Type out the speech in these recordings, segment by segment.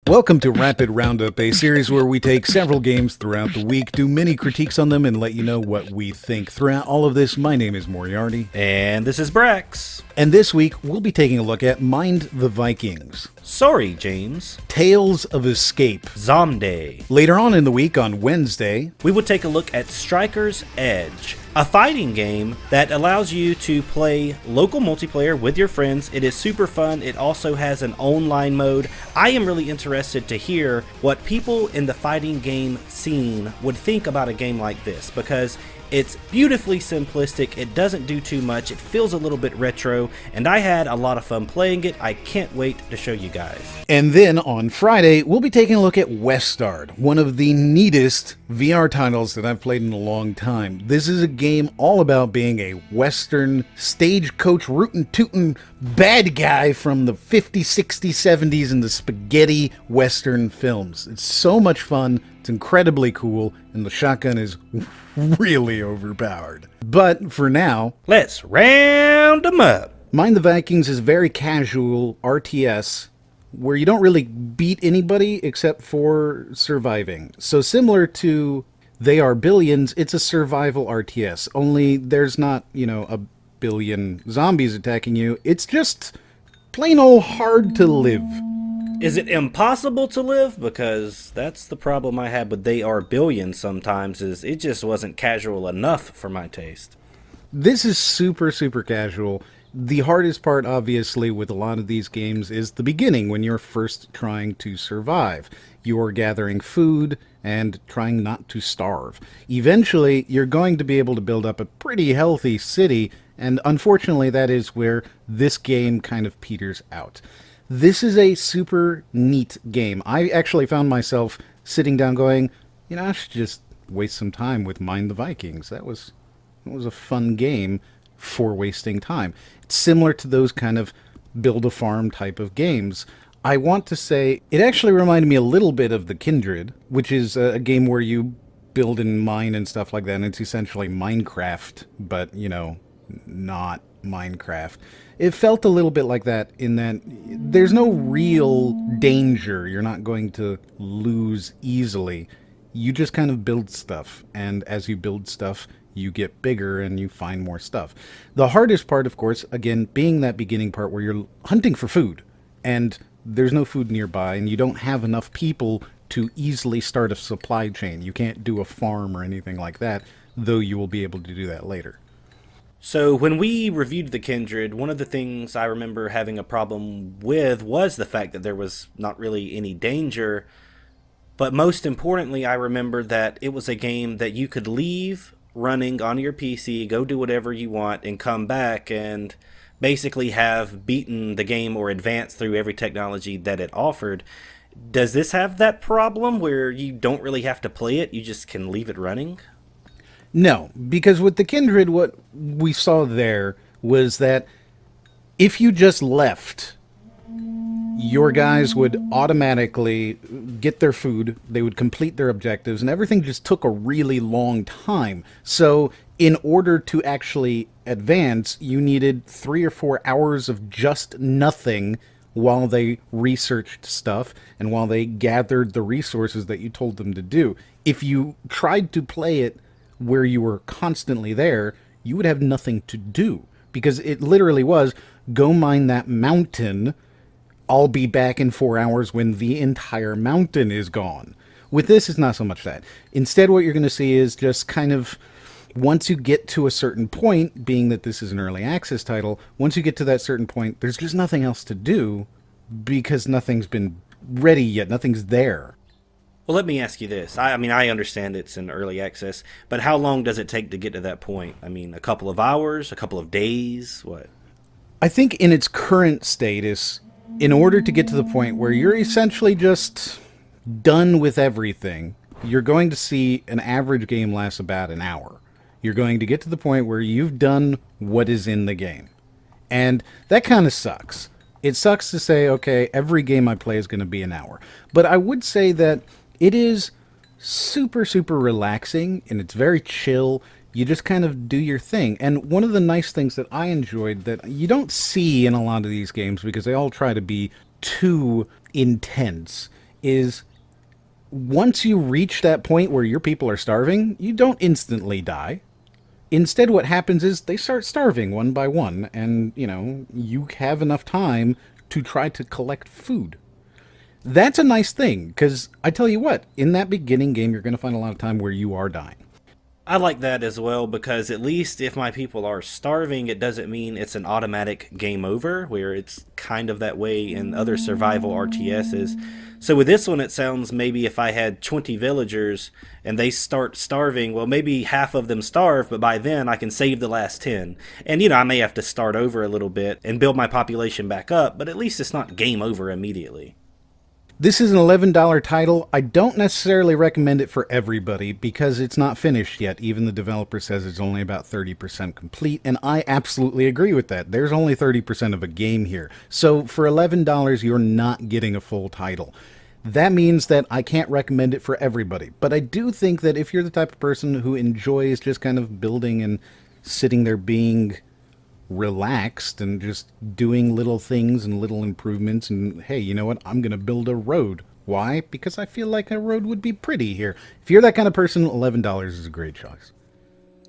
Welcome to Rapid Roundup, a series where we take several games throughout the week, do mini critiques on them, and let you know what we think. Throughout all of this, my name is Moriarty. And this is Brax. And this week, we'll be taking a look at Mind the Vikings. Sorry, James. Tales of Escape. Zomday. Later on in the week, on Wednesday, we will take a look at Striker's Edge, a fighting game that allows you to play local multiplayer with your friends. It is super fun. It also has an online mode. I am really interested to hear what people in the fighting game scene would think about a game like this, because it's beautifully simplistic, it doesn't do too much, it feels a little bit retro, and I had a lot of fun playing it. I can't wait to show you guys. And then on Friday, we'll be taking a look at Westard, one of the neatest VR titles that I've played in a long time. This is a game all about being a Western stagecoach rootin' tootin' bad guy from the 50s, 60s, 70s in the spaghetti Western films. It's so much fun, it's incredibly cool, and the shotgun is really overpowered. But for now, let's round them up. Mind the Vikings is very casual RTS where you don't really beat anybody except for surviving. So similar to They Are Billions, it's a survival RTS, only there's not, a billion zombies attacking you. It's just plain old hard to live. Is it impossible to live? Because that's the problem I had with They Are Billions sometimes, is it just wasn't casual enough for my taste. This is super, super casual. The hardest part, obviously, with a lot of these games is the beginning, when you're first trying to survive. You're gathering food and trying not to starve. Eventually, you're going to be able to build up a pretty healthy city, and unfortunately, that is where this game kind of peters out. This is a super neat game. I actually found myself sitting down going, I should just waste some time with Mind the Vikings. That was a fun game for wasting time. It's similar to those kind of build-a-farm type of games. I want to say it actually reminded me a little bit of the Kindred, which is a game where you build and mine and stuff like that, and it's essentially Minecraft, but, not Minecraft. It felt a little bit like that in that there's no real danger. You're not going to lose easily. You just kind of build stuff, and as you build stuff, you get bigger and you find more stuff. The hardest part, of course, again, being that beginning part where you're hunting for food, and there's no food nearby, and you don't have enough people to easily start a supply chain. You can't do a farm or anything like that, though you will be able to do that later. So when we reviewed The Kindred, one of the things I remember having a problem with was the fact that there was not really any danger. But most importantly, I remember that it was a game that you could leave running on your PC, go do whatever you want, and come back and basically have beaten the game or advanced through every technology that it offered. Does this have that problem where you don't really have to play it, you just can leave it running? No, because with the Kindred, what we saw there was that if you just left, your guys would automatically get their food, they would complete their objectives, and everything just took a really long time. So in order to actually advance, you needed 3 or 4 hours of just nothing while they researched stuff and while they gathered the resources that you told them to do. If you tried to play it where you were constantly there, you would have nothing to do, because it literally was, go mine that mountain, I'll be back in 4 hours when the entire mountain is gone. With this, it's not so much that. Instead, what you're going to see is just kind of, once you get to a certain point, being that this is an early access title, once you get to that certain point, there's just nothing else to do, because nothing's been ready yet, nothing's there. Well, let me ask you this. I understand it's in early access, but how long does it take to get to that point? A couple of hours, a couple of days, what? I think in its current status, in order to get to the point where you're essentially just done with everything, you're going to see an average game last about an hour. You're going to get to the point where you've done what is in the game. And that kind of sucks. It sucks to say, okay, every game I play is going to be an hour. But I would say that it is super, super relaxing, and it's very chill. You just kind of do your thing. And one of the nice things that I enjoyed that you don't see in a lot of these games, because they all try to be too intense, is once you reach that point where your people are starving, you don't instantly die. Instead, what happens is they start starving one by one, and, you have enough time to try to collect food. That's a nice thing, because I tell you what, in that beginning game, you're going to find a lot of time where you are dying. I like that as well because at least if my people are starving, it doesn't mean it's an automatic game over, where it's kind of that way in other survival RTSs. So with this one, it sounds maybe if I had 20 villagers and they start starving, well, maybe half of them starve, but by then I can save the last 10. And, I may have to start over a little bit and build my population back up, but at least it's not game over immediately. This is an $11 title. I don't necessarily recommend it for everybody because it's not finished yet. Even the developer says it's only about 30% complete, and I absolutely agree with that. There's only 30% of a game here. So for $11, you're not getting a full title. That means that I can't recommend it for everybody. But I do think that if you're the type of person who enjoys just kind of building and sitting there being relaxed and just doing little things and little improvements, and hey, you know what, I'm gonna build a road. Why? Because I feel like a road would be pretty here. If you're that kind of person, $11 is a great choice.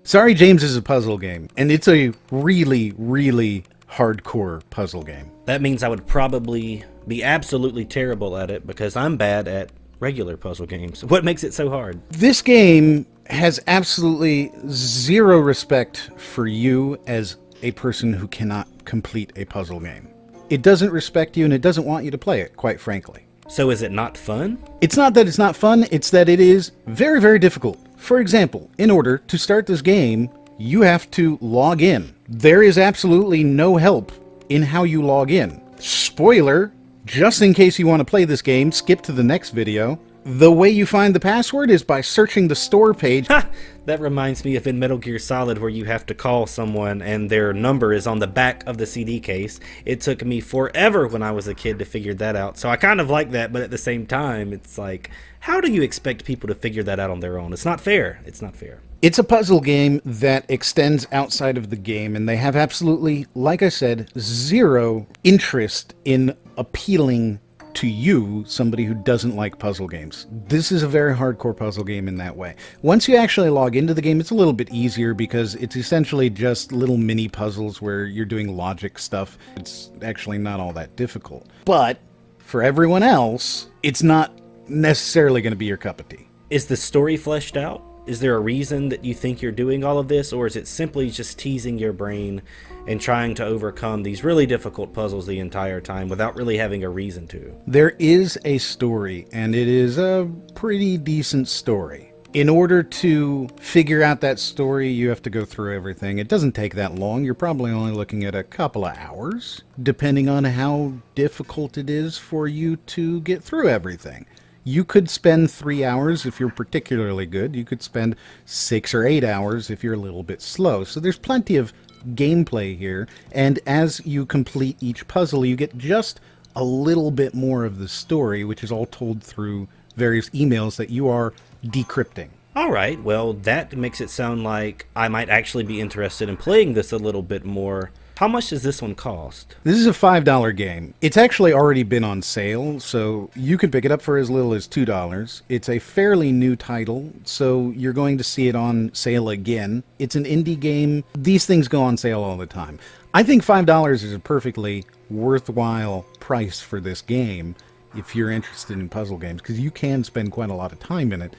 Sorry James is a puzzle game, and it's a really, really hardcore puzzle game. That means I would probably be absolutely terrible at it because I'm bad at regular puzzle games. What makes it so hard? This game has absolutely zero respect for you as a person who cannot complete a puzzle game. It doesn't respect you, and it doesn't want you to play it, quite frankly. So is it not fun? It's not that it's not fun, it's that it is very, very difficult. For example, in order to start this game, you have to log in. There is absolutely no help in how you log in. Spoiler, just in case you want to play this game, skip to the next video. The way you find the password is by searching the store page. Ha! That reminds me of in Metal Gear Solid where you have to call someone and their number is on the back of the CD case. It took me forever when I was a kid to figure that out. So I kind of like that, but at the same time, it's like, how do you expect people to figure that out on their own? It's not fair. It's not fair. It's a puzzle game that extends outside of the game, and they have absolutely, like I said, zero interest in appealing to you, somebody who doesn't like puzzle games. This is a very hardcore puzzle game in that way. Once you actually log into the game, it's a little bit easier because it's essentially just little mini puzzles where you're doing logic stuff. It's actually not all that difficult. But for everyone else, it's not necessarily going to be your cup of tea. Is the story fleshed out? Is there a reason that you think you're doing all of this, or is it simply just teasing your brain and trying to overcome these really difficult puzzles the entire time without really having a reason to? There is a story, and it is a pretty decent story. In order to figure out that story, you have to go through everything. It doesn't take that long. You're probably only looking at a couple of hours, depending on how difficult it is for you to get through everything. You could spend 3 hours if you're particularly good. You could spend 6 or 8 hours if you're a little bit slow. So there's plenty of gameplay here, and as you complete each puzzle, you get just a little bit more of the story, which is all told through various emails that you are decrypting. All right, well, that makes it sound like I might actually be interested in playing this a little bit more. How much does this one cost? This is a $5 game. It's actually already been on sale, so you can pick it up for as little as $2. It's a fairly new title, so you're going to see it on sale again. It's an indie game. These things go on sale all the time. I think $5 is a perfectly worthwhile price for this game if you're interested in puzzle games, because you can spend quite a lot of time in it.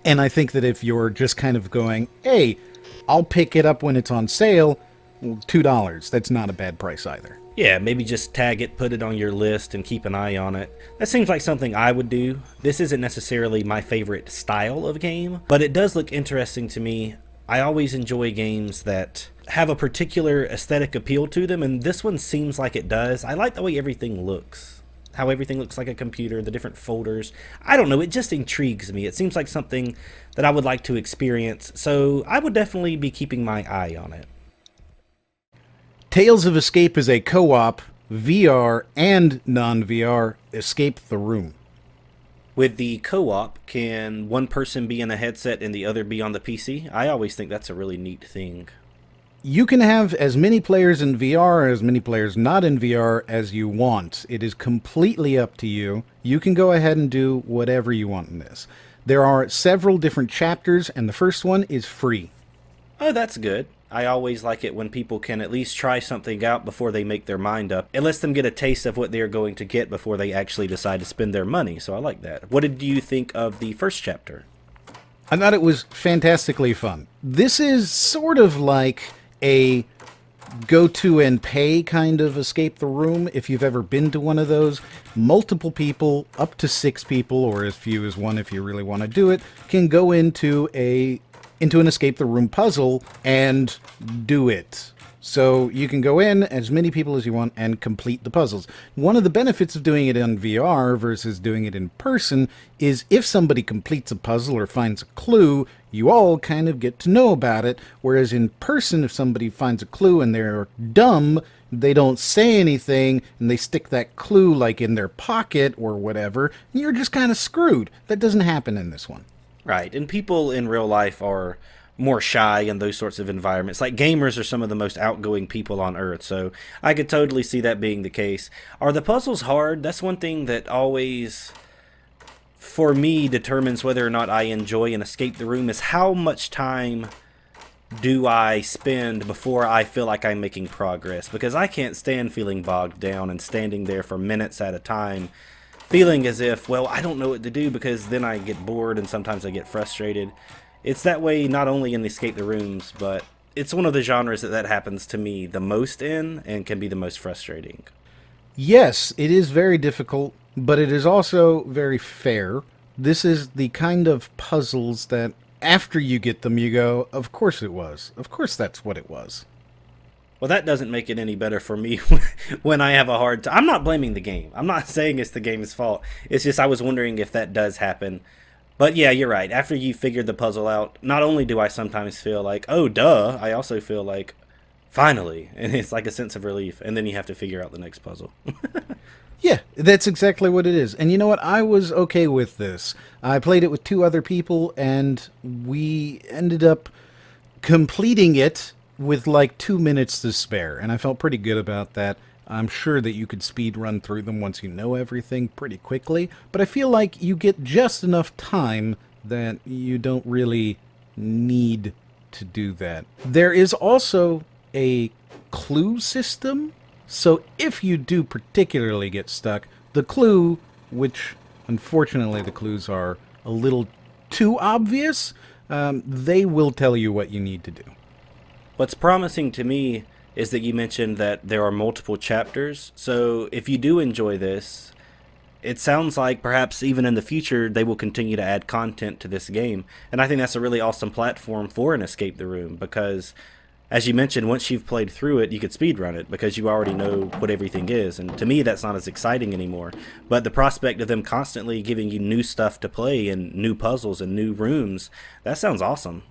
And I think that if you're just kind of going, hey, I'll pick it up when it's on sale, well, $2, that's not a bad price either. Yeah, maybe just tag it, put it on your list, and keep an eye on it. That seems like something I would do. This isn't necessarily my favorite style of game, but it does look interesting to me. I always enjoy games that have a particular aesthetic appeal to them, and this one seems like it does. I like the way everything looks. How everything looks like a computer, the different folders. I don't know, it just intrigues me. It seems like something that I would like to experience, so I would definitely be keeping my eye on it. Tales of Escape is a co-op, VR and non-VR, escape the room. With the co-op, can one person be in a headset and the other be on the PC? I always think that's a really neat thing. You can have as many players in VR or as many players not in VR as you want. It is completely up to you. You can go ahead and do whatever you want in this. There are several different chapters, and the first one is free. Oh, that's good. I always like it when people can at least try something out before they make their mind up. It lets them get a taste of what they're going to get before they actually decide to spend their money, so I like that. What did you think of the first chapter? I thought it was fantastically fun. This is sort of like a go to and pay kind of escape the room, if you've ever been to one of those. Multiple people, up to 6 people, or as few as 1 if you really want to do it, can go into an escape the room puzzle and do it. So you can go in, as many people as you want, and complete the puzzles. One of the benefits of doing it in VR versus doing it in person is if somebody completes a puzzle or finds a clue, you all kind of get to know about it. Whereas in person, if somebody finds a clue and they're dumb, they don't say anything, and they stick that clue like in their pocket or whatever, and you're just kind of screwed. That doesn't happen in this one. Right, and people in real life are more shy in those sorts of environments. Like, gamers are some of the most outgoing people on Earth, so I could totally see that being the case. Are the puzzles hard? That's one thing that always, for me, determines whether or not I enjoy an escape the room, is how much time do I spend before I feel like I'm making progress. Because I can't stand feeling bogged down and standing there for minutes at a time, feeling as if, well, I don't know what to do, because then I get bored and sometimes I get frustrated. It's that way not only in the escape the rooms, but it's one of the genres that happens to me the most in and can be the most frustrating. Yes, it is very difficult, but it is also very fair. This is the kind of puzzles that after you get them, you go, of course it was. Of course that's what it was. Well, that doesn't make it any better for me when I have a hard time. I'm not blaming the game. I'm not saying it's the game's fault. It's just I was wondering if that does happen. But yeah, you're right. After you figured the puzzle out, not only do I sometimes feel like, oh, duh, I also feel like, finally. And it's like a sense of relief. And then you have to figure out the next puzzle. Yeah, that's exactly what it is. And you know what? I was okay with this. I played it with 2 other people, and we ended up completing it with like 2 minutes to spare. And I felt pretty good about that. I'm sure that you could speed run through them once you know everything pretty quickly, but I feel like you get just enough time that you don't really need to do that. There is also a clue system, so if you do particularly get stuck, the clue, which unfortunately the clues are a little too obvious, they will tell you what you need to do. What's promising to me is that you mentioned that there are multiple chapters. So if you do enjoy this, it sounds like perhaps even in the future they will continue to add content to this game. And I think that's a really awesome platform for an escape the room, because as you mentioned, once you've played through it, you could speedrun it because you already know what everything is. And to me, that's not as exciting anymore. But the prospect of them constantly giving you new stuff to play and new puzzles and new rooms, that sounds awesome.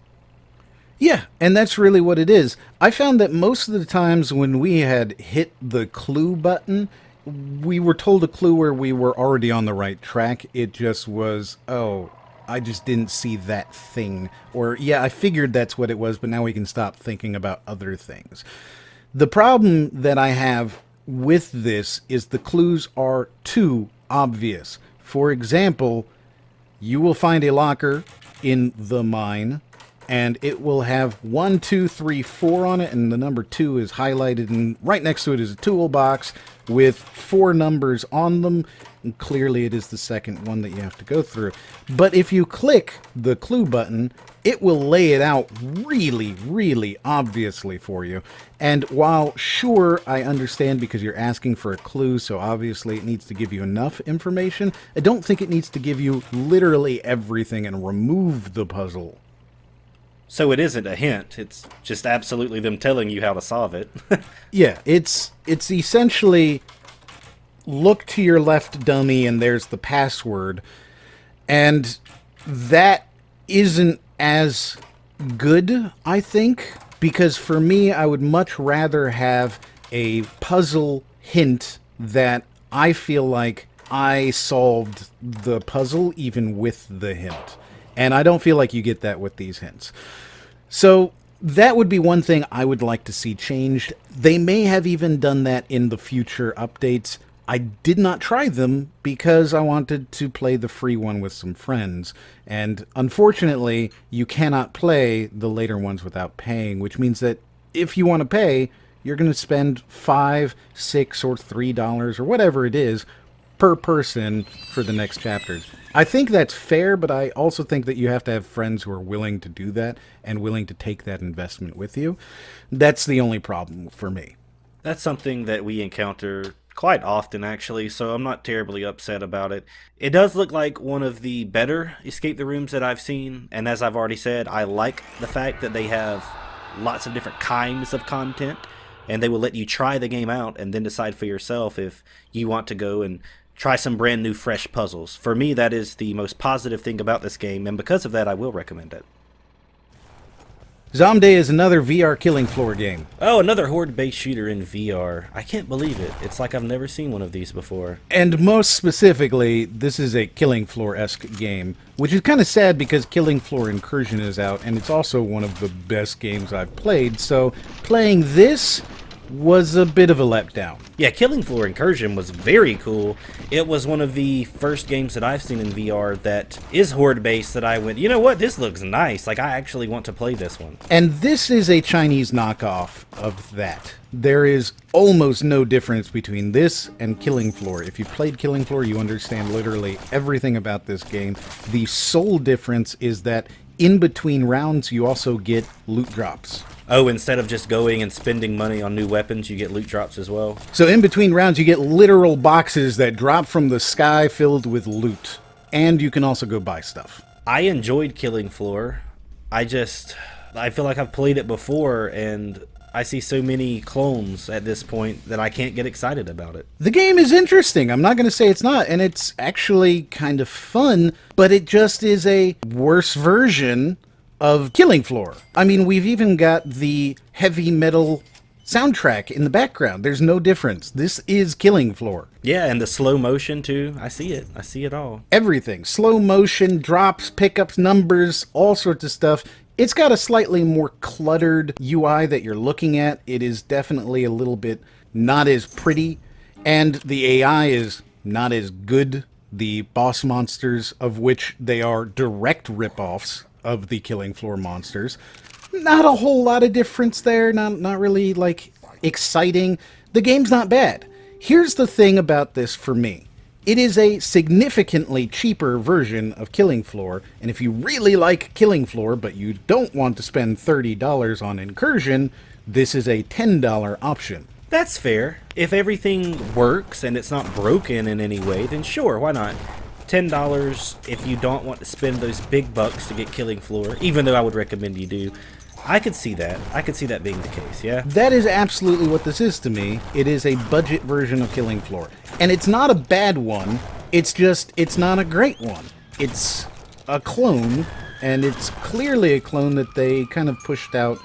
Yeah, and that's really what it is. I found that most of the times when we had hit the clue button, we were told a clue where we were already on the right track. It just was, oh, I just didn't see that thing. Or, yeah, I figured that's what it was, but now we can stop thinking about other things. The problem that I have with this is the clues are too obvious. For example, you will find a locker in the mine, and it will have 1, 2, 3, 4 on it, and the number 2 is highlighted, and right next to it is a toolbox with 4 numbers on them, and clearly it is the second one that you have to go through. But if you click the clue button, it will lay it out really, really obviously for you. And while sure, I understand because you're asking for a clue, so obviously it needs to give you enough information, I don't think it needs to give you literally everything and remove the puzzle. So it isn't a hint, it's just absolutely them telling you how to solve it. Yeah, it's essentially look to your left, dummy, and there's the password. And that isn't as good, I think, because for me, I would much rather have a puzzle hint that I feel like I solved the puzzle even with the hint. And I don't feel like you get that with these hints. So That would be one thing I would like to see changed. They may have even done that in the future updates. I did not try them because I wanted to play the free one with some friends. And unfortunately, you cannot play the later ones without paying, which means that if you want to pay, you're going to spend $5, $6, or $3 or whatever it is per person for the next chapters. I think that's fair, but I also think that you have to have friends who are willing to do that and willing to take that investment with you. That's the only problem for me. That's something that we encounter quite often, actually, so I'm not terribly upset about it. It does look like one of the better escape the rooms that I've seen, and as I've already said, I like the fact that they have lots of different kinds of content, and they will let you try the game out and then decide for yourself if you want to go and try some brand new fresh puzzles. For me, that is the most positive thing about this game, and because of that, I will recommend it. Zomday is another VR killing floor game. Oh, another horde-based shooter in VR. I can't believe it. It's like I've never seen one of these before. And most specifically, this is a Killing Floor-esque game, which is kind of sad because Killing Floor Incursion is out, and it's also one of the best games I've played, so playing this was a bit of a letdown. Yeah, Killing Floor Incursion was very cool. It was one of the first games that I've seen in VR that is horde-based that I went, you know what, this looks nice. Like, I actually want to play this one. And this is a Chinese knockoff of that. There is almost no difference between this and Killing Floor. If you've played Killing Floor, you understand literally everything about this game. The sole difference is that in between rounds, you also get loot drops. Oh, instead of just going and spending money on new weapons, you get loot drops as well? So in between rounds, you get literal boxes that drop from the sky filled with loot. And you can also go buy stuff. I enjoyed Killing Floor. I feel like I've played it before, and I see so many clones at this point that I can't get excited about it. The game is interesting. I'm not going to say it's not. And it's actually kind of fun, but it just is a worse version of Killing Floor. I mean, we've even got the heavy metal soundtrack in the background. There's no difference. This is Killing Floor. Yeah, and the slow motion too. I see it. I see it all. Everything. Slow motion, drops, pickups, numbers, all sorts of stuff. It's got a slightly more cluttered UI that you're looking at. It is definitely a little bit not as pretty, and the AI is not as good. The boss monsters, of which they are direct ripoffs of the Killing Floor monsters. Not a whole lot of difference there, not really, like, exciting. The game's not bad. Here's the thing about this for me. It is a significantly cheaper version of Killing Floor, and if you really like Killing Floor, but you don't want to spend $30 on Incursion, this is a $10 option. That's fair. If everything works and it's not broken in any way, then sure, why not? $10 if you don't want to spend those big bucks to get Killing Floor, even though I would recommend you do. I could see that. I could see that being the case, yeah? That is absolutely what this is to me. It is a budget version of Killing Floor. And it's not a bad one, it's just, it's not a great one. It's a clone, and it's clearly a clone that they kind of pushed out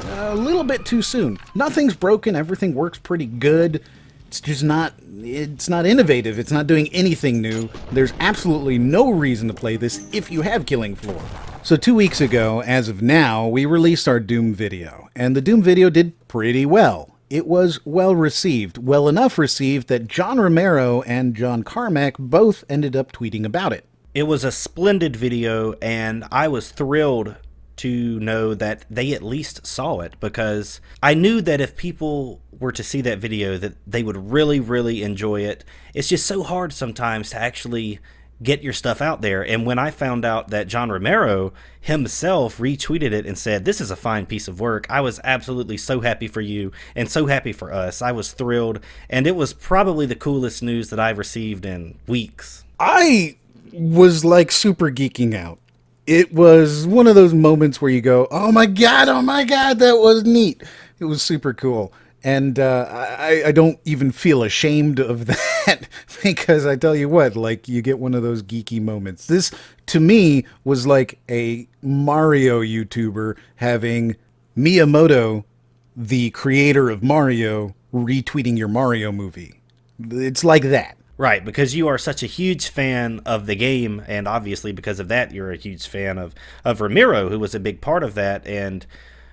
a little bit too soon. Nothing's broken, everything works pretty good. It's just not, it's not innovative, it's not doing anything new. There's absolutely no reason to play this if you have Killing Floor. So 2 weeks ago, as of now, we released our Doom video, and the Doom video did pretty well. It was well received, well enough received that John Romero and John Carmack both ended up tweeting about it. It was a splendid video, and I was thrilled to know that they at least saw it, because I knew that if people were to see that video that they would really, really enjoy it. It's just so hard sometimes to actually get your stuff out there. And when I found out that John Romero himself retweeted it and said, "This is a fine piece of work," I was absolutely so happy for you and so happy for us. I was thrilled, and it was probably the coolest news that I've received in weeks. I was like super geeking out. It was one of those moments where you go, oh my god, that was neat. It was super cool. And I don't even feel ashamed of that, because I tell you what, like, you get one of those geeky moments. This, to me, was like a Mario YouTuber having Miyamoto, the creator of Mario, retweeting your Mario movie. It's like that. Right, because you are such a huge fan of the game, and obviously because of that, you're a huge fan of Ramiro, who was a big part of that. And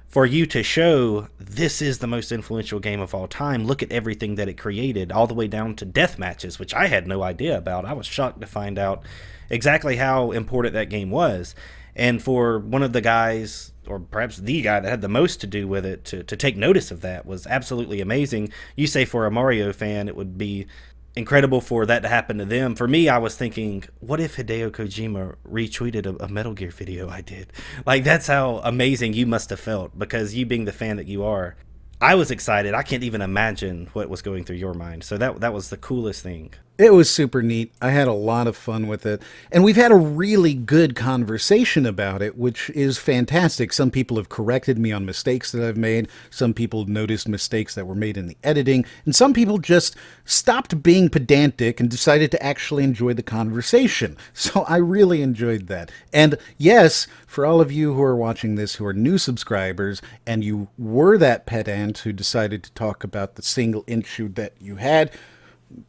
for you to show this is the most influential game of all time. Look at everything that it created, all the way down to death matches, which I had no idea about. I was shocked to find out exactly how important that game was. And for one of the guys, or perhaps the guy that had the most to do with it, to take notice of that was absolutely amazing. You say for a Mario fan, it would be incredible for that to happen to them. For me, I was thinking, what if Hideo Kojima retweeted a Metal Gear video I did? Like, that's how amazing you must have felt, because you being the fan that you are, I was excited. I can't even imagine what was going through your mind. So that was the coolest thing. It was super neat. I had a lot of fun with it. And we've had a really good conversation about it, which is fantastic. Some people have corrected me on mistakes that I've made. Some people noticed mistakes that were made in the editing. And some people just stopped being pedantic and decided to actually enjoy the conversation. So I really enjoyed that. And yes, for all of you who are watching this who are new subscribers, and you were that pedant who decided to talk about the single issue that you had,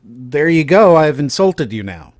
there you go. I've insulted you now.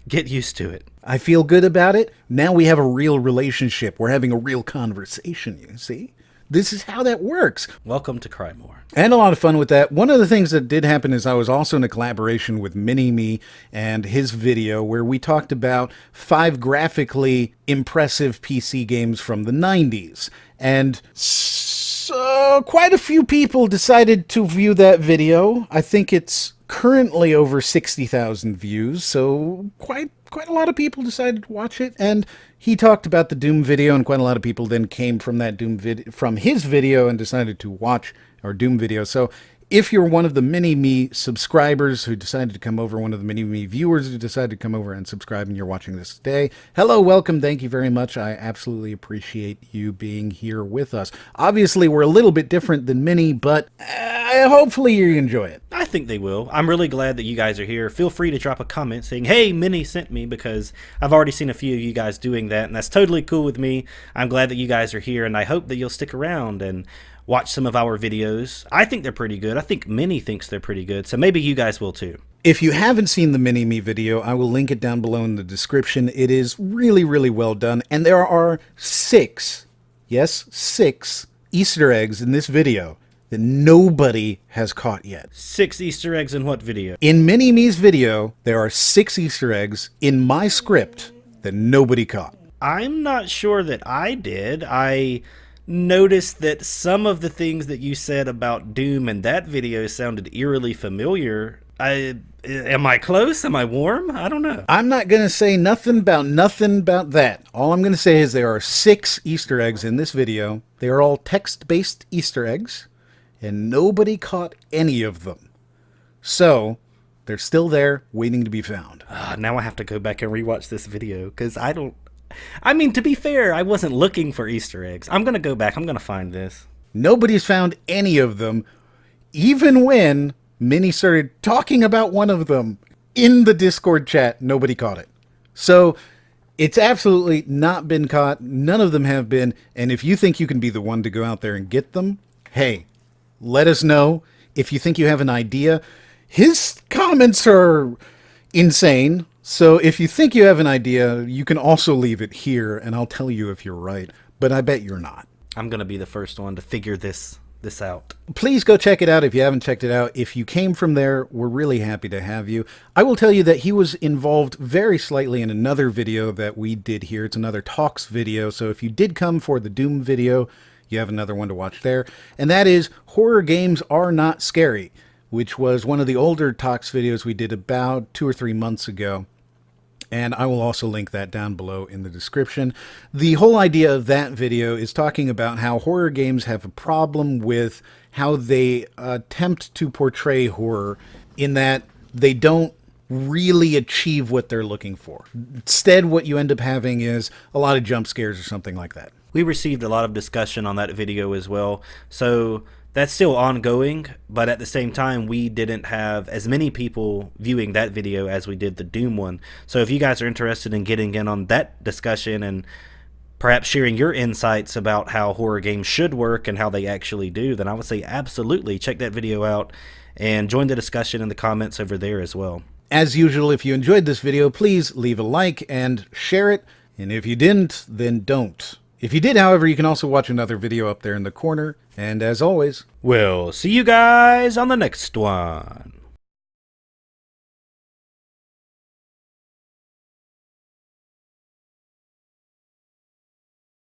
Get used to it. I feel good about it. Now we have a real relationship. We're having a real conversation, you see? This is how that works. Welcome to Cry More. And a lot of fun with that. One of the things that did happen is I was also in a collaboration with Mini-Me and his video where we talked about 5 graphically impressive PC games from the 90s. And so quite a few people decided to view that video. I think it's currently over 60,000 views, so quite a lot of people decided to watch it. And he talked about the Doom video, and quite a lot of people then came from that from his video and decided to watch our Doom video. So if you're one of the Mini-Me subscribers who decided to come over, one of the Mini-Me viewers who decided to come over and subscribe, and you're watching this today, hello, welcome, thank you very much. I absolutely appreciate you being here with us. Obviously, we're a little bit different than Mini, but hopefully you enjoy it. I think they will. I'm really glad that you guys are here. Feel free to drop a comment saying, hey, Mini sent me, because I've already seen a few of you guys doing that, and that's totally cool with me. I'm glad that you guys are here, and I hope that you'll stick around and watch some of our videos. I think they're pretty good. I think Mini thinks they're pretty good, so maybe you guys will too. If you haven't seen the Mini-Me video, I will link it down below in the description. It is really, really well done, and there are 6, yes, 6 Easter eggs in this video that nobody has caught yet. 6 Easter eggs in what video? In Mini-Me's video, there are 6 Easter eggs in my script that nobody caught. I'm not sure that I did. I noticed that some of the things that you said about Doom in that video sounded eerily familiar. Am I close? Am I warm? I don't know. I'm not going to say nothing about that. All I'm going to say is there are 6 Easter eggs in this video. They are all text-based Easter eggs, and nobody caught any of them. So they're still there, waiting to be found. Now I have to go back and rewatch this video, because I mean, to be fair, I wasn't looking for Easter eggs. I'm going to go back. I'm going to find this. Nobody's found any of them, even when Mini started talking about one of them in the Discord chat. Nobody caught it. So it's absolutely not been caught. None of them have been. And if you think you can be the one to go out there and get them, hey, let us know. If you think you have an idea, his comments are insane. So if you think you have an idea, you can also leave it here, and I'll tell you if you're right. But I bet you're not. I'm going to be the first one to figure this out. Please go check it out if you haven't checked it out. If you came from there, we're really happy to have you. I will tell you that he was involved very slightly in another video that we did here. It's another Talks video. So if you did come for the Doom video, you have another one to watch there. And that is Horror Games Are Not Scary, which was one of the older Talks videos we did about 2 or 3 months ago. And I will also link that down below in the description. The whole idea of that video is talking about how horror games have a problem with how they attempt to portray horror, in that they don't really achieve what they're looking for. Instead, what you end up having is a lot of jump scares or something like that. We received a lot of discussion on that video as well. So that's still ongoing, but at the same time, we didn't have as many people viewing that video as we did the Doom one. So if you guys are interested in getting in on that discussion and perhaps sharing your insights about how horror games should work and how they actually do, then I would say absolutely check that video out and join the discussion in the comments over there as well. As usual, if you enjoyed this video, please leave a like and share it. And if you didn't, then don't. If you did, however, you can also watch another video up there in the corner. And as always, We'll see you guys on the next one.